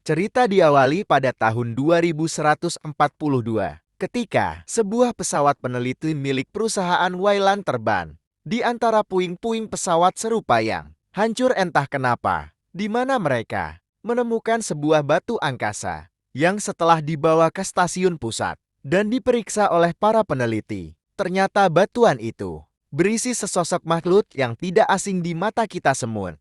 Cerita diawali pada tahun 2142, ketika sebuah pesawat peneliti milik perusahaan Wayland terbang. Di antara puing-puing pesawat serupa yang hancur entah kenapa, di mana mereka menemukan sebuah batu angkasa yang setelah dibawa ke stasiun pusat dan diperiksa oleh para peneliti, ternyata batuan itu berisi sesosok makhluk yang tidak asing di mata kita semua.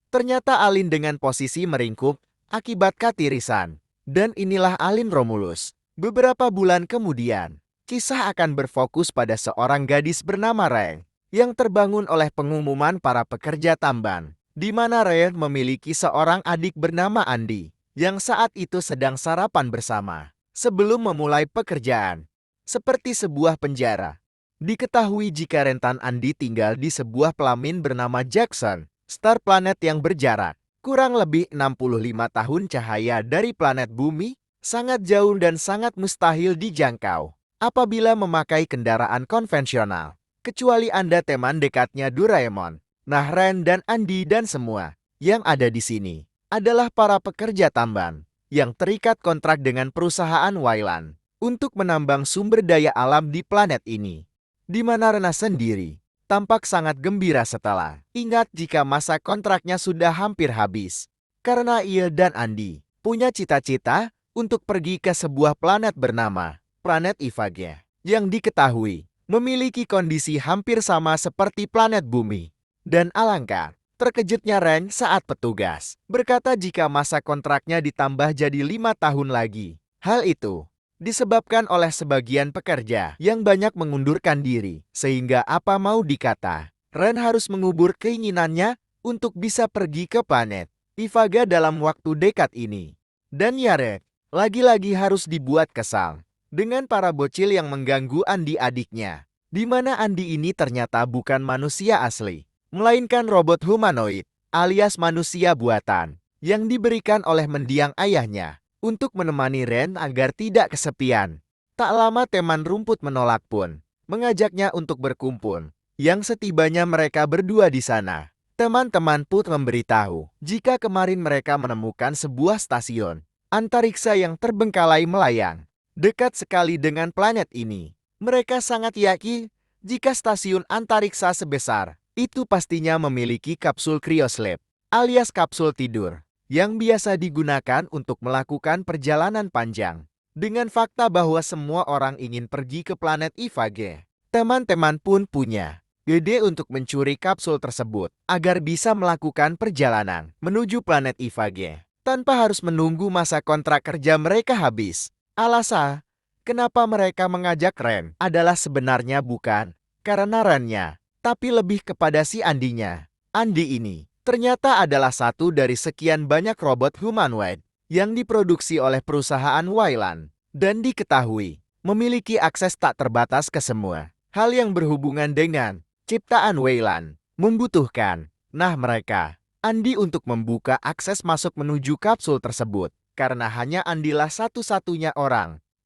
Ternyata Alin dengan posisi meringkuk akibat katirisan. Dan inilah Alin Romulus. Beberapa bulan kemudian, kisah akan berfokus pada seorang gadis bernama Ren yang terbangun oleh pengumuman para pekerja tambang, di mana Ren memiliki seorang adik bernama Andi yang saat itu sedang sarapan bersama sebelum memulai pekerjaan. Seperti sebuah penjara. Diketahui jika rentan Andi tinggal di sebuah pelamin bernama Jackson, star planet yang berjarak kurang lebih 65 tahun cahaya dari planet Bumi, sangat jauh dan sangat mustahil dijangkau apabila memakai kendaraan konvensional. Kecuali Anda teman dekatnya Doraemon. Nah, Ren dan Andi dan semua yang ada di sini adalah para pekerja tambang yang terikat kontrak dengan perusahaan Wayland untuk menambang sumber daya alam di planet ini. Di mana Rena sendiri tampak sangat gembira setelah ingat jika masa kontraknya sudah hampir habis. Karena ia dan Andi punya cita-cita untuk pergi ke sebuah planet bernama planet Ivage yang diketahui memiliki kondisi hampir sama seperti planet Bumi. Dan alangkah terkejutnya Ren saat petugas berkata jika masa kontraknya ditambah jadi 5 tahun lagi. Hal itu disebabkan oleh sebagian pekerja yang banyak mengundurkan diri, sehingga apa mau dikata, Ren harus mengubur keinginannya untuk bisa pergi ke planet Ivage dalam waktu dekat ini. Dan Yarek lagi-lagi harus dibuat kesal dengan para bocil yang mengganggu Andi adiknya, di mana Andi ini ternyata bukan manusia asli, melainkan robot humanoid alias manusia buatan yang diberikan oleh mendiang ayahnya untuk menemani Ren agar tidak kesepian. Tak lama teman rumput menolak pun mengajaknya untuk berkumpul. Yang setibanya mereka berdua di sana, teman-teman pun memberitahu jika kemarin mereka menemukan sebuah stasiun antariksa yang terbengkalai melayang dekat sekali dengan planet ini. Mereka sangat yakin jika stasiun antariksa sebesar itu pastinya memiliki kapsul cryosleep alias kapsul tidur yang biasa digunakan untuk melakukan perjalanan panjang. Dengan fakta bahwa semua orang ingin pergi ke planet Ivage, teman-teman pun punya ide untuk mencuri kapsul tersebut agar bisa melakukan perjalanan menuju planet Ivage tanpa harus menunggu masa kontrak kerja mereka habis. Alasan kenapa mereka mengajak Ren adalah sebenarnya bukan karena Rennya, tapi lebih kepada si Andinya. Andi ini ternyata adalah satu dari sekian banyak robot humanoid yang diproduksi oleh perusahaan Wayland dan diketahui memiliki akses tak terbatas ke semua hal yang berhubungan dengan ciptaan Wayland membutuhkan. Nah, mereka Andi untuk membuka akses masuk menuju kapsul tersebut karena hanya Andilah satu-satunya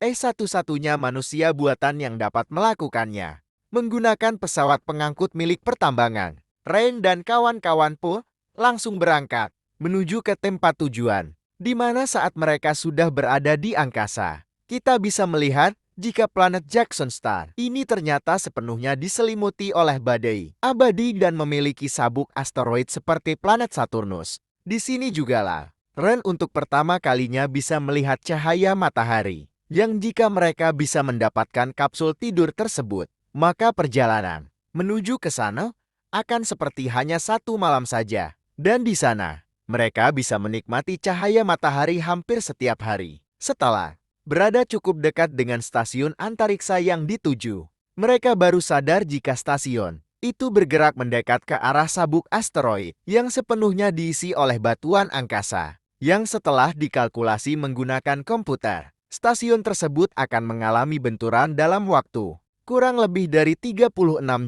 satu-satunya manusia buatan yang dapat melakukannya menggunakan pesawat pengangkut milik pertambangan. Rain dan kawan-kawan pun langsung berangkat menuju ke tempat tujuan, di mana saat mereka sudah berada di angkasa, kita bisa melihat jika planet Jackson Star ini ternyata sepenuhnya diselimuti oleh badai abadi dan memiliki sabuk asteroid seperti planet Saturnus. Di sini jugalah Ren untuk pertama kalinya bisa melihat cahaya matahari, yang jika mereka bisa mendapatkan kapsul tidur tersebut, maka perjalanan menuju ke sana akan seperti hanya satu malam saja. Dan di sana, mereka bisa menikmati cahaya matahari hampir setiap hari. Setelah berada cukup dekat dengan stasiun antariksa yang dituju, mereka baru sadar jika stasiun itu bergerak mendekat ke arah sabuk asteroid yang sepenuhnya diisi oleh batuan angkasa. Yang setelah dikalkulasi menggunakan komputer, stasiun tersebut akan mengalami benturan dalam waktu kurang lebih dari 36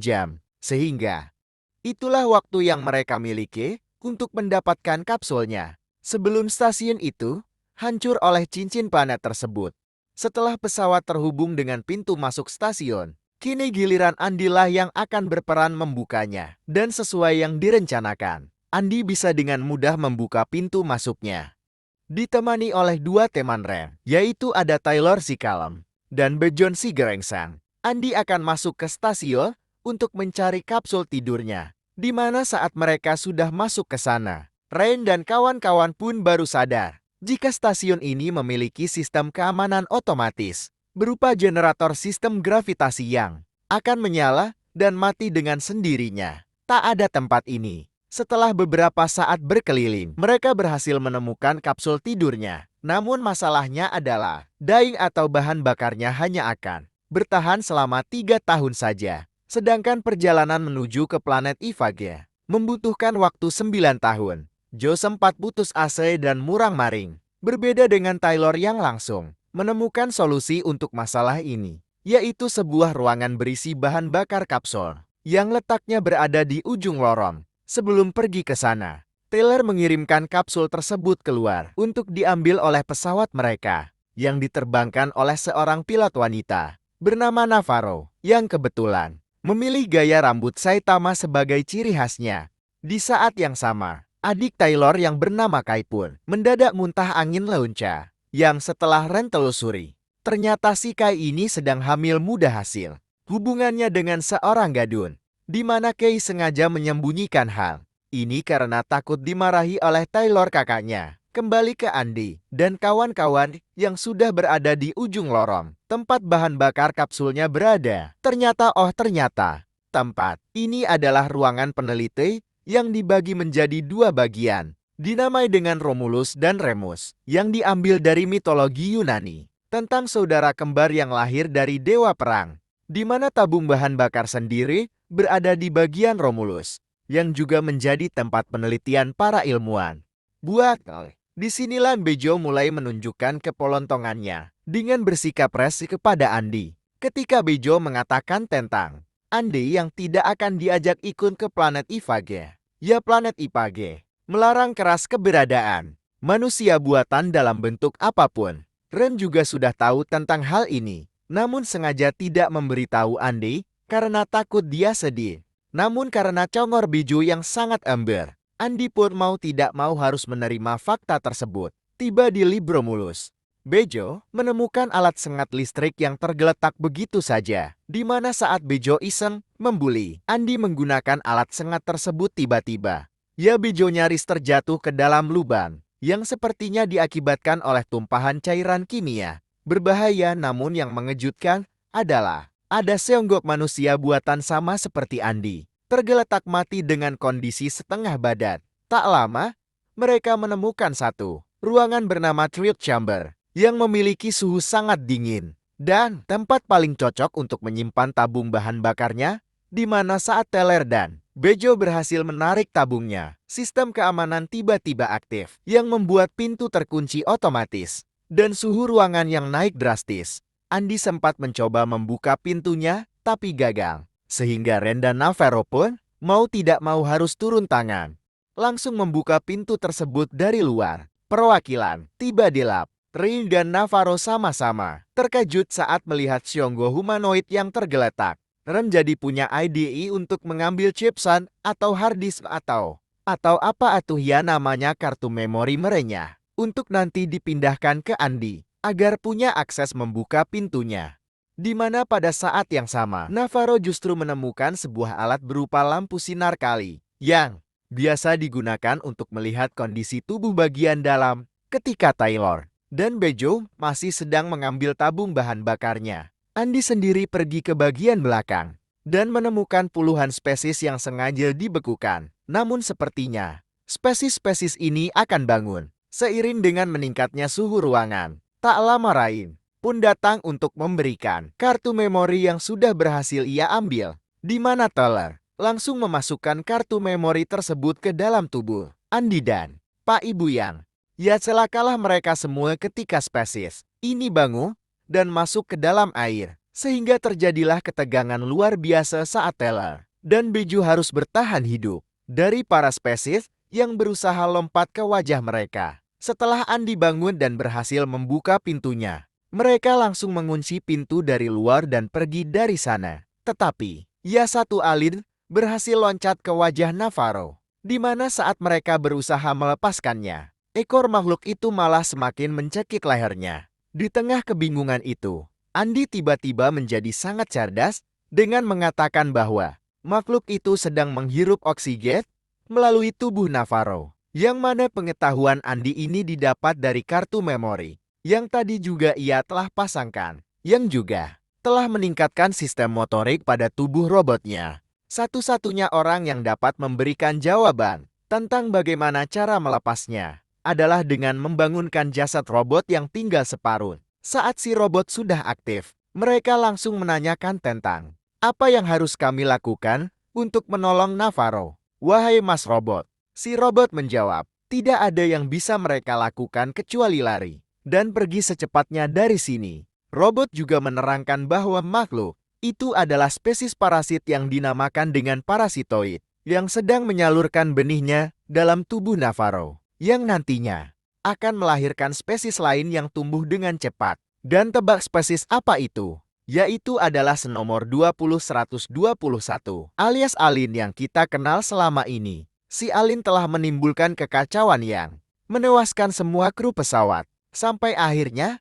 jam. Sehingga itulah waktu yang mereka miliki untuk mendapatkan kapsulnya. Sebelum stasiun itu hancur oleh cincin planet tersebut. Setelah pesawat terhubung dengan pintu masuk stasiun, kini giliran Andilah yang akan berperan membukanya. Dan sesuai yang direncanakan, Andi bisa dengan mudah membuka pintu masuknya. Ditemani oleh dua teman Ren, yaitu ada Taylor si Kalem dan Bejon si Gerengsang. Andy akan masuk ke stasiun untuk mencari kapsul tidurnya, di mana saat mereka sudah masuk ke sana, Rain dan kawan-kawan pun baru sadar jika stasiun ini memiliki sistem keamanan otomatis berupa generator sistem gravitasi yang akan menyala dan mati dengan sendirinya. Tak ada tempat ini. Setelah beberapa saat berkeliling, mereka berhasil menemukan kapsul tidurnya. Namun masalahnya adalah, daing atau bahan bakarnya hanya akan bertahan selama 3 tahun saja. Sedangkan perjalanan menuju ke planet Ivage membutuhkan waktu 9 tahun. Joe sempat putus asa dan murang-maring. Berbeda dengan Taylor yang langsung menemukan solusi untuk masalah ini, yaitu sebuah ruangan berisi bahan bakar kapsul yang letaknya berada di ujung lorong. Sebelum pergi ke sana, Taylor mengirimkan kapsul tersebut keluar untuk diambil oleh pesawat mereka yang diterbangkan oleh seorang pilot wanita bernama Navarro yang kebetulan memilih gaya rambut Saitama sebagai ciri khasnya. Di saat yang sama, adik Taylor yang bernama Kai pun mendadak muntah angin leunca yang setelah Ren telusuri, ternyata si Kai ini sedang hamil muda hasil hubungannya dengan seorang gadun, di mana Kay sengaja menyembunyikan hal ini karena takut dimarahi oleh Taylor kakaknya. Kembali ke Andy dan kawan-kawan yang sudah berada di ujung lorong tempat bahan bakar kapsulnya berada. Ternyata tempat ini adalah ruangan peneliti yang dibagi menjadi dua bagian, dinamai dengan Romulus dan Remus, yang diambil dari mitologi Yunani tentang saudara kembar yang lahir dari dewa perang, di mana tabung bahan bakar sendiri berada di bagian Romulus, yang juga menjadi tempat penelitian para ilmuwan. Disinilah Bejo mulai menunjukkan kepelontongannya dengan bersikap resih kepada Andy. Ketika Bejo mengatakan tentang Andy yang tidak akan diajak ikut ke planet Ivage. Ya, planet Ivage melarang keras keberadaan manusia buatan dalam bentuk apapun. Ren juga sudah tahu tentang hal ini, namun sengaja tidak memberitahu Andy karena takut dia sedih. Namun karena congor Bejo yang sangat ember, Andy pun mau tidak mau harus menerima fakta tersebut. Tiba di Libromulus, Bejo menemukan alat sengat listrik yang tergeletak begitu saja, di mana saat Bejo iseng membuli Andy menggunakan alat sengat tersebut tiba-tiba, ya Bejo nyaris terjatuh ke dalam lubang yang sepertinya diakibatkan oleh tumpahan cairan kimia berbahaya. Namun yang mengejutkan adalah ada seonggok manusia buatan sama seperti Andy tergeletak mati dengan kondisi setengah badan. Tak lama, mereka menemukan satu ruangan bernama Truth Chamber yang memiliki suhu sangat dingin dan tempat paling cocok untuk menyimpan tabung bahan bakarnya, di mana saat Taylor dan Bejo berhasil menarik tabungnya, sistem keamanan tiba-tiba aktif yang membuat pintu terkunci otomatis dan suhu ruangan yang naik drastis. Andy sempat mencoba membuka pintunya, tapi gagal. Sehingga Ren dan Navarro pun mau tidak mau harus turun tangan, langsung membuka pintu tersebut dari luar. Perwakilan tiba di lab. Ren dan Navarro sama-sama terkejut saat melihat Xionggo humanoid yang tergeletak. Ren jadi punya ide untuk mengambil chipsan atau hard disk atau apa atuh ya namanya kartu memori merenya untuk nanti dipindahkan ke Andy agar punya akses membuka pintunya. Di mana pada saat yang sama, Navarro justru menemukan sebuah alat berupa lampu sinar kali yang biasa digunakan untuk melihat kondisi tubuh bagian dalam ketika Taylor dan Bejo masih sedang mengambil tabung bahan bakarnya. Andy sendiri pergi ke bagian belakang dan menemukan puluhan spesies yang sengaja dibekukan. Namun sepertinya spesies-spesies ini akan bangun seiring dengan meningkatnya suhu ruangan. Tak lama Rain pun datang untuk memberikan kartu memori yang sudah berhasil ia ambil, di mana Taylor langsung memasukkan kartu memori tersebut ke dalam tubuh Andy dan Pak Ibu yang ya celakalah mereka semua ketika spesies ini bangun dan masuk ke dalam air, sehingga terjadilah ketegangan luar biasa saat Taylor dan Bejo harus bertahan hidup dari para spesies yang berusaha lompat ke wajah mereka. Setelah Andy bangun dan berhasil membuka pintunya, mereka langsung mengunci pintu dari luar dan pergi dari sana. Tetapi, ya satu alien berhasil loncat ke wajah Navarro, di mana saat mereka berusaha melepaskannya, ekor makhluk itu malah semakin mencekik lehernya. Di tengah kebingungan itu, Andi tiba-tiba menjadi sangat cerdas dengan mengatakan bahwa makhluk itu sedang menghirup oksigen melalui tubuh Navarro. Yang mana pengetahuan Andi ini didapat dari kartu memori yang tadi juga ia telah pasangkan, yang juga telah meningkatkan sistem motorik pada tubuh robotnya. Satu-satunya orang yang dapat memberikan jawaban tentang bagaimana cara melepasnya adalah dengan membangunkan jasad robot yang tinggal separuh. Saat si robot sudah aktif, mereka langsung menanyakan tentang apa yang harus kami lakukan untuk menolong Navarro. Wahai Mas Robot, si robot menjawab, tidak ada yang bisa mereka lakukan kecuali lari dan pergi secepatnya dari sini. Robot juga menerangkan bahwa makhluk itu adalah spesies parasit yang dinamakan dengan parasitoid yang sedang menyalurkan benihnya dalam tubuh Navarro yang nantinya akan melahirkan spesies lain yang tumbuh dengan cepat. Dan tebak spesies apa itu? Yaitu adalah senomor 20121 alias Alin yang kita kenal selama ini. Si Alin telah menimbulkan kekacauan yang menewaskan semua kru pesawat. Sampai akhirnya,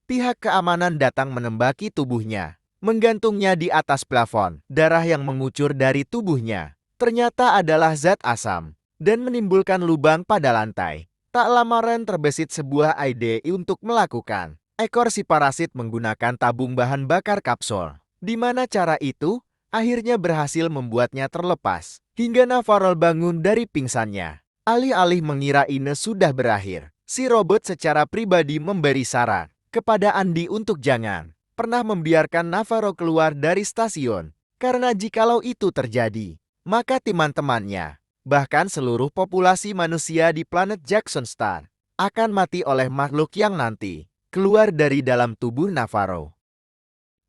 pihak keamanan datang menembaki tubuhnya, menggantungnya di atas plafon. Darah yang mengucur dari tubuhnya ternyata adalah zat asam dan menimbulkan lubang pada lantai. Tak lama Ren terbesit sebuah ide untuk melakukan ekor si parasit menggunakan tabung bahan bakar kapsul, di mana cara itu akhirnya berhasil membuatnya terlepas, hingga Navarro bangun dari pingsannya. Alih-alih mengira ini sudah berakhir, si robot secara pribadi memberi saran kepada Andi untuk jangan pernah membiarkan Navarro keluar dari stasiun, karena jikalau itu terjadi, maka teman-temannya, bahkan seluruh populasi manusia di planet Jackson Star, akan mati oleh makhluk yang nanti keluar dari dalam tubuh Navarro.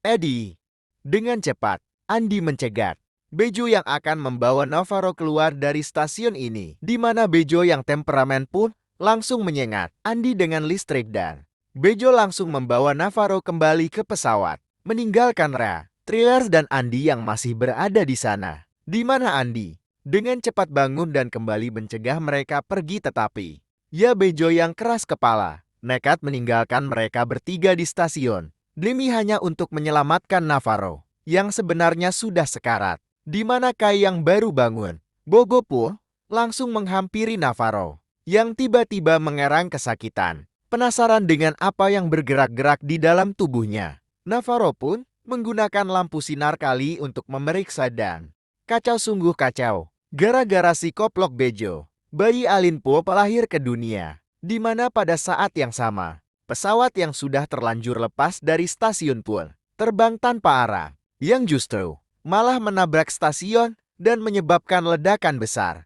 Eddie. Dengan cepat, Andi mencegat Bejo yang akan membawa Navarro keluar dari stasiun ini, di mana Bejo yang temperamen pun langsung menyengat Andi dengan listrik dan Bejo langsung membawa Navarro kembali ke pesawat, meninggalkan Ra, Thriller dan Andi yang masih berada di sana. Di mana Andi dengan cepat bangun dan kembali mencegah mereka pergi, tetapi ya Bejo yang keras kepala nekat meninggalkan mereka bertiga di stasiun demi hanya untuk menyelamatkan Navarro yang sebenarnya sudah sekarat. Di mana Kai yang baru bangun, Bogo pun langsung menghampiri Navarro yang tiba-tiba mengerang kesakitan. Penasaran dengan apa yang bergerak-gerak di dalam tubuhnya, Navarro pun menggunakan lampu sinar kali untuk memeriksa dan kacau, sungguh kacau. Gara-gara si koplok Bejo, bayi Alin Po lahir ke dunia. Di mana pada saat yang sama, pesawat yang sudah terlanjur lepas dari stasiun pun terbang tanpa arah, yang justru malah menabrak stasiun dan menyebabkan ledakan besar.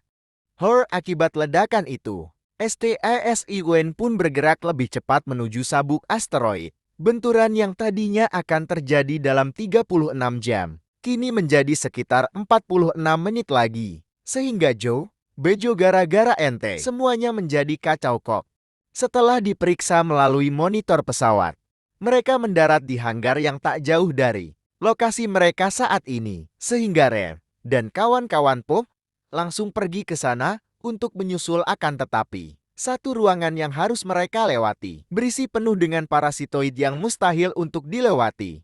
Akibat ledakan itu, STASIWN pun bergerak lebih cepat menuju sabuk asteroid. Benturan yang tadinya akan terjadi dalam 36 jam, kini menjadi sekitar 46 menit lagi. Sehingga Joe, Bejo gara-gara ente, semuanya menjadi kacau kok. Setelah diperiksa melalui monitor pesawat, mereka mendarat di hanggar yang tak jauh dari lokasi mereka saat ini. Sehingga Ren dan kawan-kawan Pop langsung pergi ke sana untuk menyusul, akan tetapi satu ruangan yang harus mereka lewati berisi penuh dengan parasitoid yang mustahil untuk dilewati.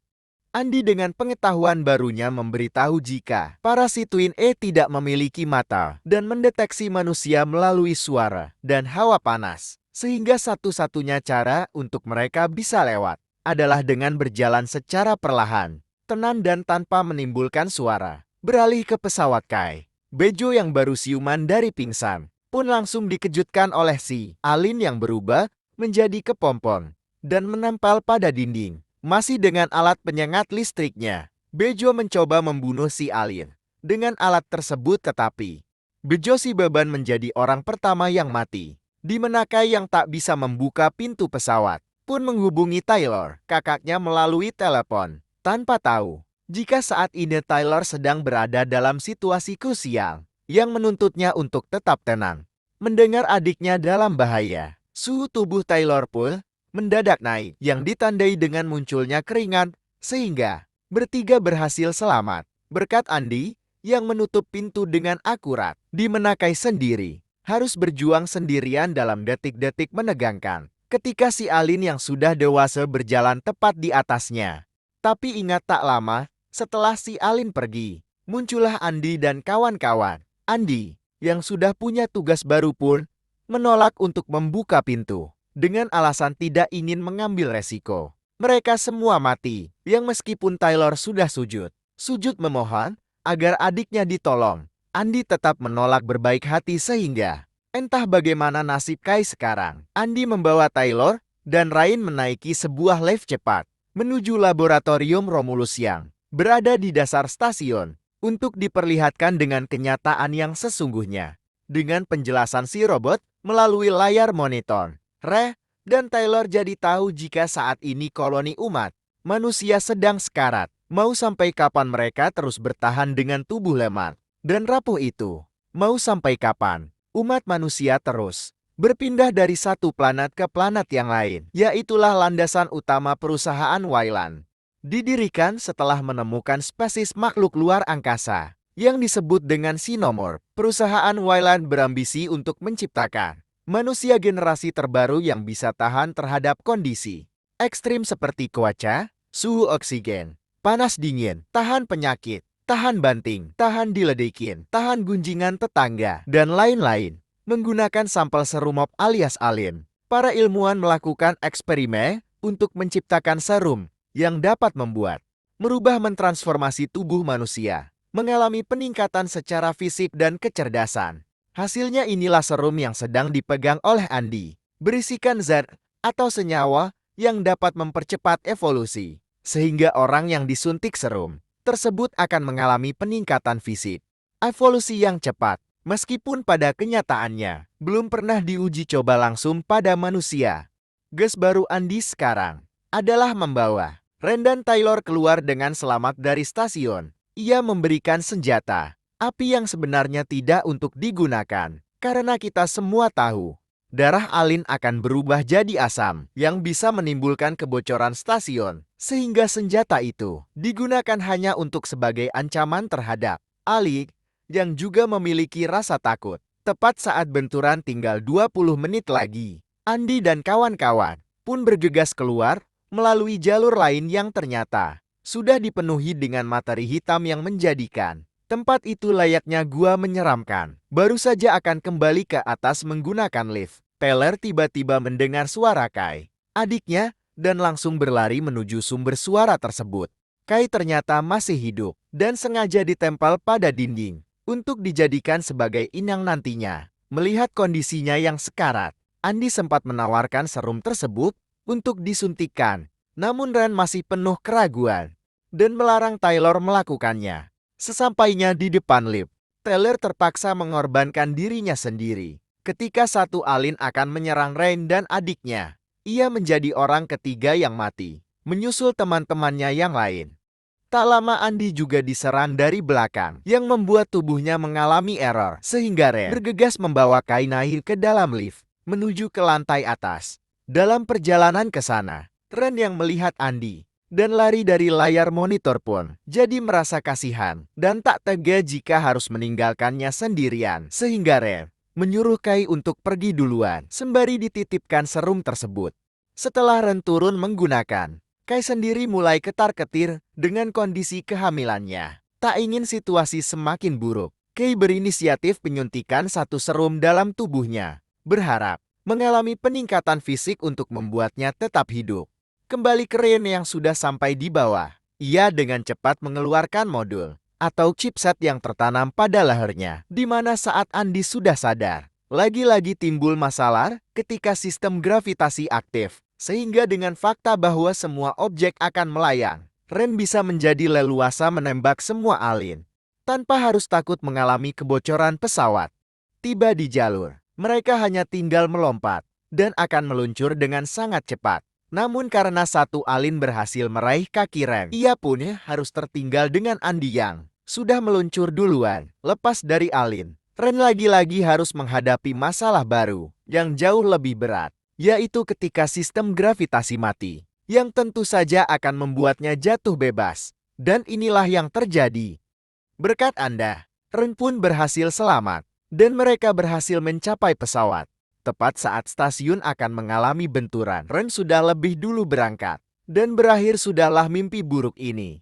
Andi dengan pengetahuan barunya memberitahu jika parasit Twin E tidak memiliki mata dan mendeteksi manusia melalui suara dan hawa panas. Sehingga satu-satunya cara untuk mereka bisa lewat adalah dengan berjalan secara perlahan, tenang dan tanpa menimbulkan suara. Beralih ke pesawat Kai, Bejo yang baru siuman dari pingsan pun langsung dikejutkan oleh si Alin yang berubah menjadi kepompong dan menempel pada dinding. Masih dengan alat penyengat listriknya, Bejo mencoba membunuh si Alin dengan alat tersebut, tetapi Bejo si beban menjadi orang pertama yang mati. Di mana Kai yang tak bisa membuka pintu pesawat pun menghubungi Tyler, kakaknya, melalui telepon, tanpa tahu jika saat ini Tyler sedang berada dalam situasi krusial yang menuntutnya untuk tetap tenang. Mendengar adiknya dalam bahaya, suhu tubuh Tyler pun mendadak naik yang ditandai dengan munculnya keringat, sehingga bertiga berhasil selamat berkat Andi yang menutup pintu dengan akurat. Di mana Kai sendiri harus berjuang sendirian dalam detik-detik menegangkan. Ketika si Alin yang sudah dewasa berjalan tepat di atasnya. Tapi ingat tak lama, setelah si Alin pergi, muncullah Andi dan kawan-kawan. Andi, yang sudah punya tugas baru pun, menolak untuk membuka pintu. Dengan alasan tidak ingin mengambil resiko. Mereka semua mati, yang meskipun Taylor sudah sujud memohon agar adiknya ditolong. Andi tetap menolak berbaik hati sehingga entah bagaimana nasib Kai sekarang. Andi membawa Taylor dan Ryan menaiki sebuah lift cepat menuju laboratorium Romulus yang berada di dasar stasiun untuk diperlihatkan dengan kenyataan yang sesungguhnya. Dengan penjelasan si robot melalui layar monitor, Ray dan Taylor jadi tahu jika saat ini koloni umat manusia sedang sekarat. Mau sampai kapan mereka terus bertahan dengan tubuh lemah dan rapuh itu? Mau sampai kapan umat manusia terus berpindah dari satu planet ke planet yang lain? Yaitulah landasan utama perusahaan Wayland. Didirikan setelah menemukan spesies makhluk luar angkasa yang disebut dengan Xenomorph. Perusahaan Wayland berambisi untuk menciptakan manusia generasi terbaru yang bisa tahan terhadap kondisi ekstrim seperti cuaca, suhu oksigen, panas dingin, tahan penyakit, tahan banting, tahan diledekin, tahan gunjingan tetangga, dan lain-lain. Menggunakan sampel serum alias Alin, para ilmuwan melakukan eksperimen untuk menciptakan serum yang dapat merubah mentransformasi tubuh manusia, mengalami peningkatan secara fisik dan kecerdasan. Hasilnya inilah serum yang sedang dipegang oleh Andi, berisikan zat atau senyawa yang dapat mempercepat evolusi. Sehingga orang yang disuntik serum tersebut akan mengalami peningkatan fisik, evolusi yang cepat, meskipun pada kenyataannya belum pernah diuji coba langsung pada manusia. Gas baru Andi sekarang adalah membawa Ren dan Taylor keluar dengan selamat dari stasiun. Ia memberikan senjata api yang sebenarnya tidak untuk digunakan, karena kita semua tahu darah Alin akan berubah jadi asam yang bisa menimbulkan kebocoran stasiun. Sehingga senjata itu digunakan hanya untuk sebagai ancaman terhadap Alin yang juga memiliki rasa takut. Tepat saat benturan tinggal 20 menit lagi, Andi dan kawan-kawan pun bergegas keluar melalui jalur lain yang ternyata sudah dipenuhi dengan materi hitam yang menjadikan tempat itu layaknya gua menyeramkan. Baru saja akan kembali ke atas menggunakan lift, Taylor tiba-tiba mendengar suara Kai, adiknya, dan langsung berlari menuju sumber suara tersebut. Kai ternyata masih hidup dan sengaja ditempel pada dinding untuk dijadikan sebagai inang nantinya. Melihat kondisinya yang sekarat, Andi sempat menawarkan serum tersebut untuk disuntikkan. Namun Ren masih penuh keraguan dan melarang Taylor melakukannya. Sesampainya di depan lift, Taylor terpaksa mengorbankan dirinya sendiri. Ketika satu Alin akan menyerang Rain dan adiknya, ia menjadi orang ketiga yang mati, menyusul teman-temannya yang lain. Tak lama Andi juga diserang dari belakang, yang membuat tubuhnya mengalami error, sehingga Ren bergegas membawa Kai naik ke dalam lift, menuju ke lantai atas. Dalam perjalanan ke sana, Ren yang melihat Andi dan lari dari layar monitor pun jadi merasa kasihan dan tak tega jika harus meninggalkannya sendirian, sehingga Ren menyuruh Kai untuk pergi duluan sembari dititipkan serum tersebut. Setelah Ren turun menggunakan, Kai sendiri mulai ketar-ketir dengan kondisi kehamilannya. Tak ingin situasi semakin buruk, Kai berinisiatif penyuntikan satu serum dalam tubuhnya, berharap mengalami peningkatan fisik untuk membuatnya tetap hidup. Kembali ke Ren yang sudah sampai di bawah, ia dengan cepat mengeluarkan modul atau chipset yang tertanam pada lehernya, di mana saat Andi sudah sadar, lagi-lagi timbul masalah ketika sistem gravitasi aktif, sehingga dengan fakta bahwa semua objek akan melayang, Ren bisa menjadi leluasa menembak semua Alin, tanpa harus takut mengalami kebocoran pesawat. Tiba di jalur, mereka hanya tinggal melompat, dan akan meluncur dengan sangat cepat. Namun karena satu Alin berhasil meraih kaki Ren, ia pun harus tertinggal dengan Andi yang sudah meluncur duluan. Lepas dari Alin, Ren lagi-lagi harus menghadapi masalah baru yang jauh lebih berat, yaitu ketika sistem gravitasi mati, yang tentu saja akan membuatnya jatuh bebas. Dan inilah yang terjadi. Berkat Anda, Ren pun berhasil selamat. Dan mereka berhasil mencapai pesawat. Tepat saat stasiun akan mengalami benturan, Ren sudah lebih dulu berangkat. Dan berakhir sudahlah mimpi buruk ini.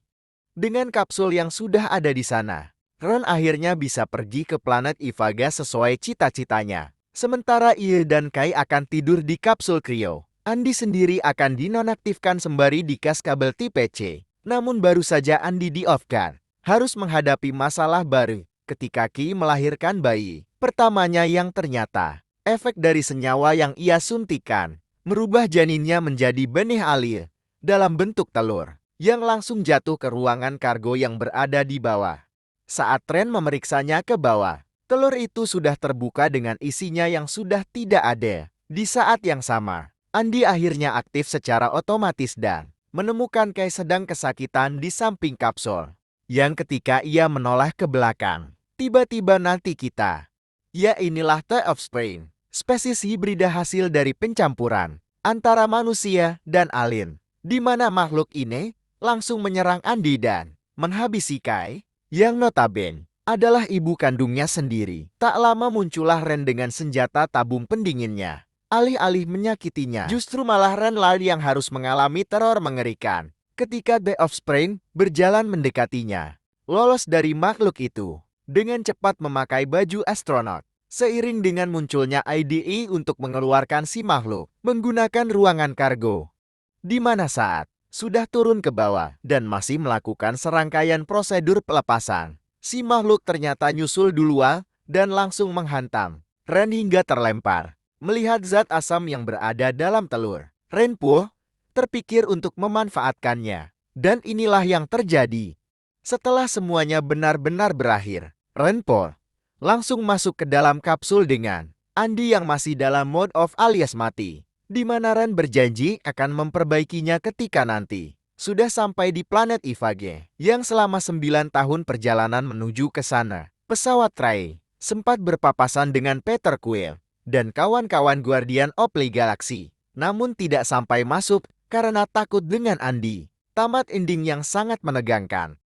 Dengan kapsul yang sudah ada di sana, Ren akhirnya bisa pergi ke planet Ivaga sesuai cita-citanya. Sementara Ie dan Kai akan tidur di kapsul Kryo. Andi sendiri akan dinonaktifkan sembari dikas kabel tipe C. Namun baru saja Andi di-off-guard, harus menghadapi masalah baru ketika Ki melahirkan bayi pertamanya yang ternyata efek dari senyawa yang ia suntikan merubah janinnya menjadi benih alir dalam bentuk telur yang langsung jatuh ke ruangan kargo yang berada di bawah. Saat Ren memeriksanya ke bawah, telur itu sudah terbuka dengan isinya yang sudah tidak ada. Di saat yang sama, Andi akhirnya aktif secara otomatis dan menemukan Kai sedang kesakitan di samping kapsul. Yang ketika ia menoleh ke belakang, tiba-tiba nanti kita. Ya inilah The Offspring, spesies hibrida hasil dari pencampuran antara manusia dan alien, di mana makhluk ini langsung menyerang Andi dan menghabisi Kai, yang notabene adalah ibu kandungnya sendiri. Tak lama muncullah Ren dengan senjata tabung pendinginnya. Alih-alih menyakitinya, justru malah Ren lah yang harus mengalami teror mengerikan ketika The Offspring berjalan mendekatinya. Lolos dari makhluk itu dengan cepat memakai baju astronot. Seiring dengan munculnya IDE untuk mengeluarkan si makhluk menggunakan ruangan kargo, di mana saat sudah turun ke bawah dan masih melakukan serangkaian prosedur pelepasan, si makhluk ternyata nyusul duluan dan langsung menghantam Ren hingga terlempar. Melihat zat asam yang berada dalam telur, Ren pun terpikir untuk memanfaatkannya. Dan inilah yang terjadi. Setelah semuanya benar-benar berakhir, Ren pun langsung masuk ke dalam kapsul dengan Andi yang masih dalam mode off alias mati, di mana Ren berjanji akan memperbaikinya ketika nanti sudah sampai di planet Ivage, yang selama 9 tahun perjalanan menuju ke sana. Pesawat Trey sempat berpapasan dengan Peter Quill dan kawan-kawan Guardian of the Galaxy, namun tidak sampai masuk karena takut dengan Andi. Tamat ending yang sangat menegangkan.